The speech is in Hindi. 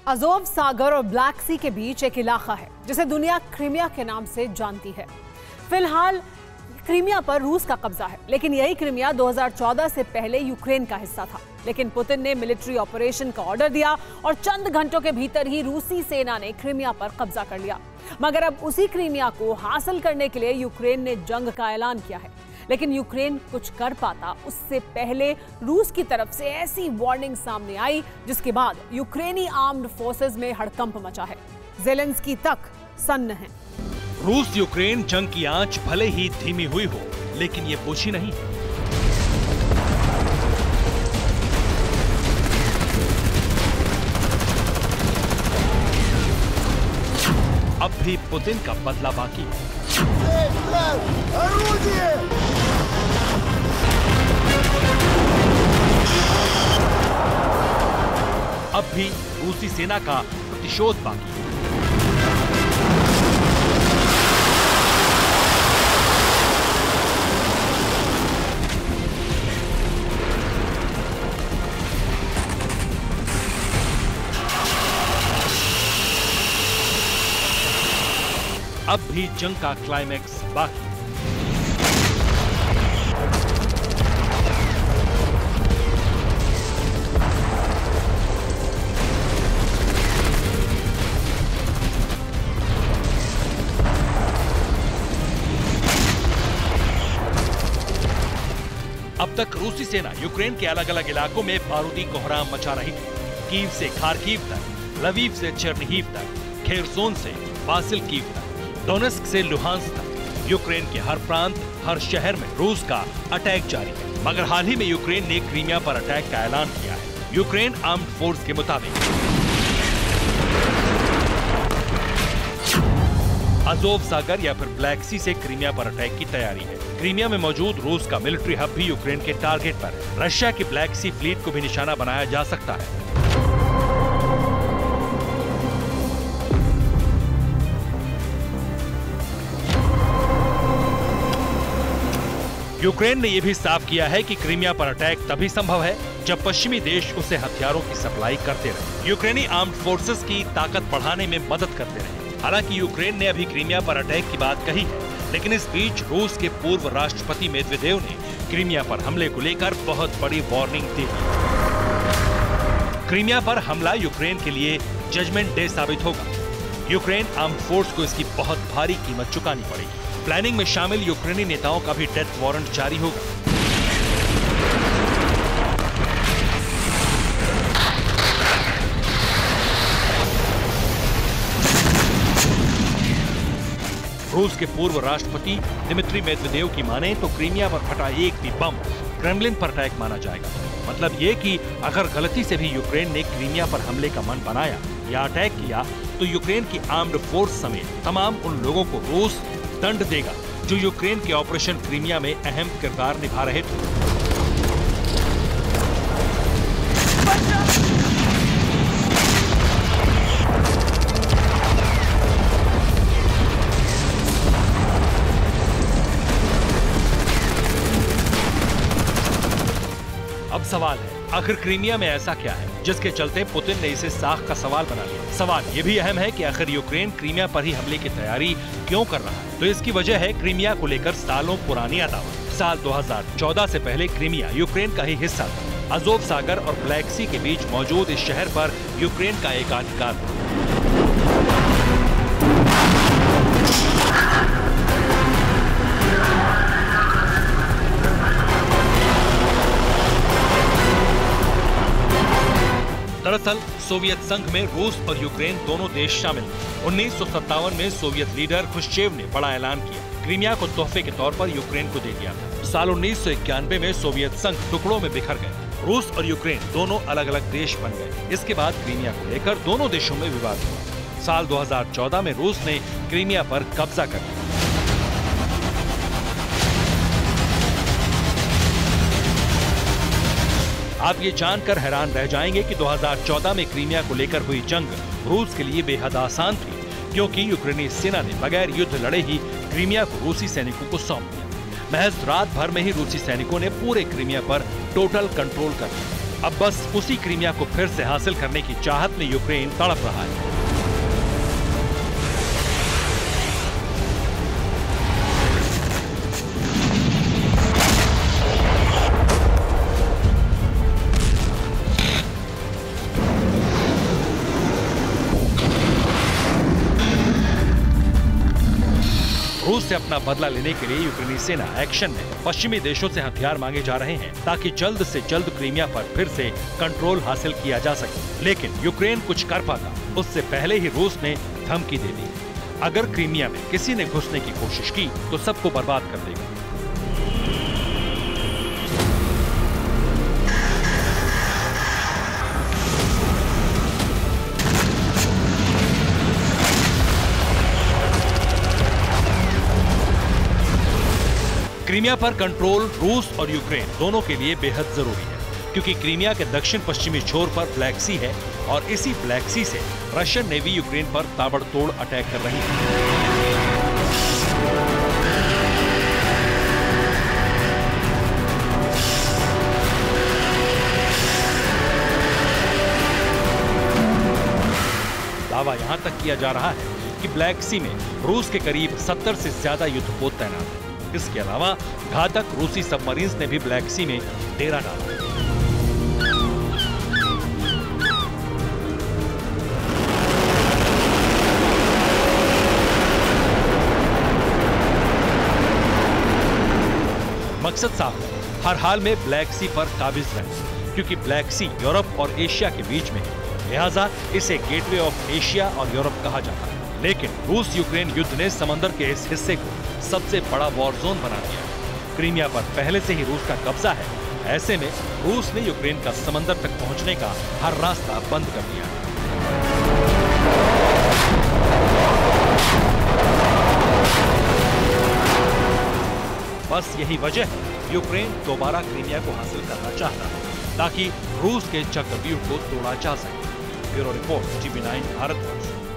अज़ोव सागर और ब्लैक सी के बीच एक इलाका है जिसे दुनिया क्रीमिया के नाम से जानती है। फिलहाल क्रीमिया पर रूस का कब्जा है, लेकिन यही क्रीमिया 2014 से पहले यूक्रेन का हिस्सा था। लेकिन पुतिन ने मिलिट्री ऑपरेशन का ऑर्डर दिया और चंद घंटों के भीतर ही रूसी सेना ने क्रीमिया पर कब्जा कर लिया। मगर अब उसी क्रीमिया को हासिल करने के लिए यूक्रेन ने जंग का ऐलान किया है। लेकिन यूक्रेन कुछ कर पाता उससे पहले रूस की तरफ से ऐसी वार्निंग सामने आई जिसके बाद यूक्रेनी आर्म्ड फोर्सेस में हड़कंप मचा है। ज़ेलेंस्की तक सन्न है। रूस यूक्रेन जंग की आंच भले ही धीमी हुई हो, लेकिन ये बुझी नहीं है। अब भी पुतिन का बदला बाकी है। अब भी रूसी सेना का प्रतिशोध बाकी है। अब भी जंग का क्लाइमैक्स बाकी। अब तक रूसी सेना यूक्रेन के अलग अलग इलाकों में बारूदी कोहराम मचा रही थी। कीव से खार्किव तक, लवीव से चेर्निहिव तक, खेरसोन से वासिल्कीव तक, डोनेस्क से लुहांस्क तक, यूक्रेन के हर प्रांत, हर शहर में रूस का अटैक जारी है। मगर हाल ही में यूक्रेन ने क्रीमिया पर अटैक का ऐलान किया है। यूक्रेन आर्म्ड फोर्स के मुताबिक अज़ोव सागर या फिर ब्लैक सी से क्रीमिया पर अटैक की तैयारी है। क्रीमिया में मौजूद रूस का मिलिट्री हब भी यूक्रेन के टारगेट पर है। रशिया की ब्लैक सी फ्लीट को भी निशाना बनाया जा सकता है। यूक्रेन ने यह भी साफ किया है कि क्रीमिया पर अटैक तभी संभव है जब पश्चिमी देश उसे हथियारों की सप्लाई करते रहे, यूक्रेनी आर्म्ड फोर्सेस की ताकत बढ़ाने में मदद करते रहे। हालांकि यूक्रेन ने अभी क्रीमिया पर अटैक की बात कही है, लेकिन इस बीच रूस के पूर्व राष्ट्रपति मेदवेदेव ने क्रीमिया पर हमले को लेकर बहुत बड़ी वार्निंग दी। क्रीमिया पर हमला यूक्रेन के लिए जजमेंट डे साबित होगा। यूक्रेन आर्म्ड फोर्स को इसकी बहुत भारी कीमत चुकानी पड़ेगी। प्लानिंग में शामिल यूक्रेनी नेताओं का भी डेथ वारंट जारी होगा। रूस के पूर्व राष्ट्रपति दिमित्री मेदवेदेव की माने तो क्रीमिया पर फटा एक भी बम क्रेमलिन पर अटैक माना जाएगा। मतलब ये कि अगर गलती से भी यूक्रेन ने क्रीमिया पर हमले का मन बनाया या अटैक किया तो यूक्रेन की आर्म्ड फोर्स समेत तमाम उन लोगों को रूस दंड देगा जो यूक्रेन के ऑपरेशन क्रीमिया में अहम किरदार निभा रहे थे। अब सवाल है, आखिर क्रीमिया में ऐसा क्या है जिसके चलते पुतिन ने इसे साख का सवाल बना लिया। सवाल ये भी अहम है कि आखिर यूक्रेन क्रीमिया पर ही हमले की तैयारी क्यों कर रहा है। तो इसकी वजह है क्रीमिया को लेकर सालों पुरानी अदावत। साल 2014 से पहले क्रीमिया यूक्रेन का ही हिस्सा था। अज़ोव सागर और ब्लैक सी के बीच मौजूद इस शहर पर यूक्रेन का एकाधिकार था। दरअसल सोवियत संघ में रूस और यूक्रेन दोनों देश शामिल थे। 1957 में सोवियत लीडर खुश्चेव ने बड़ा ऐलान किया, क्रीमिया को तोहफे के तौर पर यूक्रेन को दे दिया था। साल 1991 में सोवियत संघ टुकड़ों में बिखर गए। रूस और यूक्रेन दोनों अलग अलग देश बन गए। इसके बाद क्रीमिया को लेकर दोनों देशों में विवाद हुआ। साल 2014 में रूस ने क्रीमिया पर कब्जा कर लिया। आप ये जानकर हैरान रह जाएंगे कि 2014 में क्रीमिया को लेकर हुई जंग रूस के लिए बेहद आसान थी, क्योंकि यूक्रेनी सेना ने बगैर युद्ध लड़े ही क्रीमिया को रूसी सैनिकों को सौंप दिया। महज रात भर में ही रूसी सैनिकों ने पूरे क्रीमिया पर टोटल कंट्रोल कर लिया। अब बस उसी क्रीमिया को फिर से हासिल करने की चाहत में यूक्रेन तड़प रहा है। रूस से अपना बदला लेने के लिए यूक्रेनी सेना एक्शन में पश्चिमी देशों से हथियार मांगे जा रहे हैं ताकि जल्द से जल्द क्रीमिया पर फिर से कंट्रोल हासिल किया जा सके। लेकिन यूक्रेन कुछ कर पाता उससे पहले ही रूस ने धमकी दे दी, अगर क्रीमिया में किसी ने घुसने की कोशिश की तो सबको बर्बाद कर देगा। क्रीमिया पर कंट्रोल रूस और यूक्रेन दोनों के लिए बेहद जरूरी है, क्योंकि क्रीमिया के दक्षिण पश्चिमी छोर पर ब्लैक सी है और इसी ब्लैक सी से रशियन नेवी यूक्रेन पर ताबड़तोड़ अटैक कर रही है। दावा यहां तक किया जा रहा है कि ब्लैक सी में रूस के करीब 70 से ज्यादा युद्धपोत तैनात हैं। इसके अलावा घातक रूसी सबमरीन्स ने भी ब्लैक सी में डेरा डाला है। मकसद साफ है, हर हाल में ब्लैक सी पर काबिज रहें, क्योंकि ब्लैक सी यूरोप और एशिया के बीच में है, लिहाजा इसे गेटवे ऑफ एशिया और यूरोप कहा जाता है। लेकिन रूस यूक्रेन युद्ध ने समंदर के इस हिस्से को सबसे बड़ा वॉर जोन बना दिया है। क्रीमिया पर पहले से ही रूस का कब्जा है, ऐसे में रूस ने यूक्रेन का समंदर तक पहुंचने का हर रास्ता बंद कर दिया है। बस यही वजह है यूक्रेन दोबारा क्रीमिया को हासिल करना चाहता है ताकि रूस के चक्रव्यूह को तोड़ा जा सके। Bureau report, TV9 Bharatvarsh.